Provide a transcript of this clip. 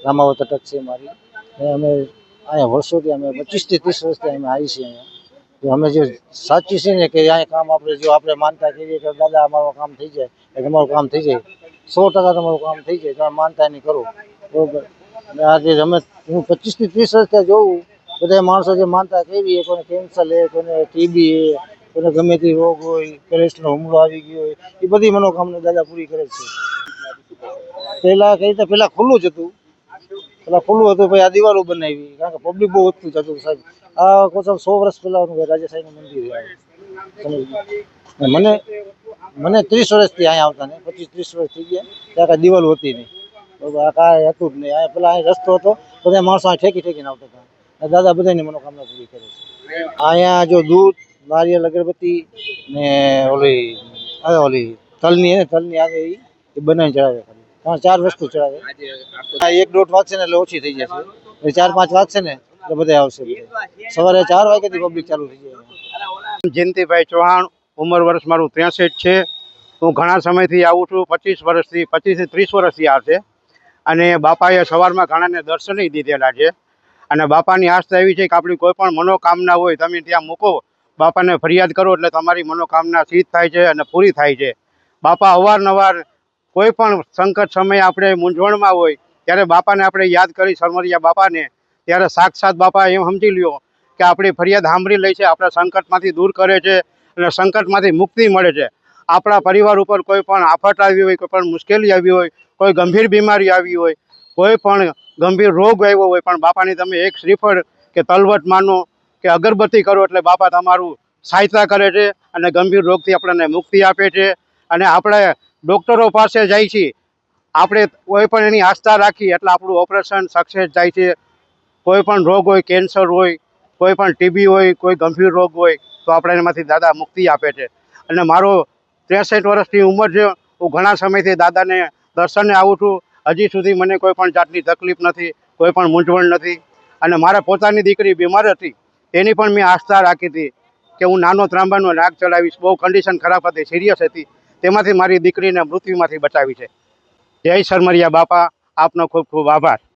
રામાવત અટક છે મારી. અને અમે અહીંયા વર્ષોથી અમે 25 થી 30 વર્ષથી અમે આવી છીએ અહીંયા. તો અમે જે સાચી છે ને કે અહીંયા કામ આપણે જો આપણે માનતા કરીએ કે દાદા અમારું કામ થઈ જાય, તમારું કામ થઈ જાય, 100% તમારું કામ થઈ જાય, તમે માનતા નહીં કરો બરોબર. અને આજે અમે હું 25 થી 30 વર્ષથી જોઉં બધા માણસો જે માનતા કરી, કોઈને કેન્સર છે, કોઈને ટીબી છે, કોઈને ગમે તે રોગ હોય, કોલેસ્ટ્રોલ હુમલો આવી ગયો હોય, એ બધી મનોકામના દાદા પૂરી કરે છે. પહેલા ખુલ્લું જ હતું, પછી આ દિવાલો બનાવી, કારણ કે પબ્લિક બહુ વધતું જતું સાહેબ. આ કોસમ 100 વર્ષ પહેલાનું રાજાશાહીનું મંદિર છે. મને 30 વર્ષથી અહીંયા આવતા ને 25-30 વર્ષ થઈ ગયા, ત્યાં કાંઈ દિવાલ હોતી નહીં બરોબર, આ કાંઈ હતું જ નહીં. અહીંયા પેલા અહીં રસ્તો હતો, બધા માણસો ઠેકીને આવતા હતા. દાદા બધાની મનોકામના પૂરી કરે છે. અહીંયા જો દૂધ, નારિયેળ, અગરબત્તી ને ઓલી તલની આવે એ બનાવીને ચડાવે. ખાલી 4 વસ્તુ ચડાવે. 1-1.5 વાગશે ને એટલે ઓછી થઈ જશે, 4-5 વાગશે ને એટલે બધા આવશે. સવારે 4 વાગ્યાથી પબ્લિક ચાલુ થઈ જાય. જયંતિભાઈ ચૌહાણ, ઉંમર વર્ષ મારું 63 છે. હું ઘણા સમયથી આવું છું, 25 થી 30 વર્ષથી આવશે. અને બાપાએ સવારમાં ઘણાને દર્શનય દીધેલા છે. અને બાપાની આસ્થા એવી છે કે આપણી કોઈ પણ મનોકામના હોય તમે ત્યાં મૂકો, બાપાને ફરિયાદ કરો એટલે તમારી મનોકામના સિદ્ધ થાય છે અને પૂરી થાય છે. બાપા અવારનવાર કોઈ પણ સંકટ સમયે આપણે મૂંઝવણમાં હોય ત્યારે બાપાને આપણે યાદ કરી, સરમરિયા બાપાને, ત્યારે સાક્ષાત બાપા એમ સમજી લ્યો કે આપણી ફરિયાદ સાંભળી લે છે, આપણા સંકટમાંથી દૂર કરે છે અને સંકટમાંથી મુક્તિ મળે છે. આપણા પરિવાર ઉપર કોઈ પણ આફત આવી હોય, કોઈ પણ મુશ્કેલી આવી હોય, કોઈ ગંભીર બીમારી આવી હોય, કોઈ પણ ગંભીર રોગ આવ્યો હોય, પણ બાપાની તમે એક શ્રીફળ કે તલવટ માનો કે અગરબત્તી કરો એટલે બાપા તમારું સહાયતા કરે છે અને ગંભીર રોગથી આપણને મુક્તિ આપે છે. અને આપણે ડૉક્ટરો પાસે જાય છીએ, આપણે કોઈ પણ એની આસ્થા રાખીએ એટલે આપણું ઓપરેશન સક્સેસ જાય છે. કોઈ પણ રોગ હોય, કેન્સર હોય, કોઈ પણ ટીબી હોય, કોઈ ગંભીર રોગ હોય તો આપણે એમાંથી દાદા મુક્તિ આપે છે. અને મારો 63 વર્ષની ઉંમર છે. હું ઘણા સમયથી દાદાને દર્શને આવું છું. હજી સુધી મને કોઈ પણ જાતની તકલીફ નથી, કોઈ પણ મૂંઝવણ નથી. અને મારા પોતાની દીકરી બીમાર હતી, એની પણ મેં આસ્થા રાખી હતી કે હું નાનો ત્રાંબાનો નાગ ચડાવીશ. બહુ કન્ડિશન ખરાબ હતી, સિરિયસ હતી, તેમાંથી મારી દીકરીને મૃત્યુમાંથી બચાવી છે. જય સરમરિયા બાપા, આપનો ખૂબ ખૂબ આભાર.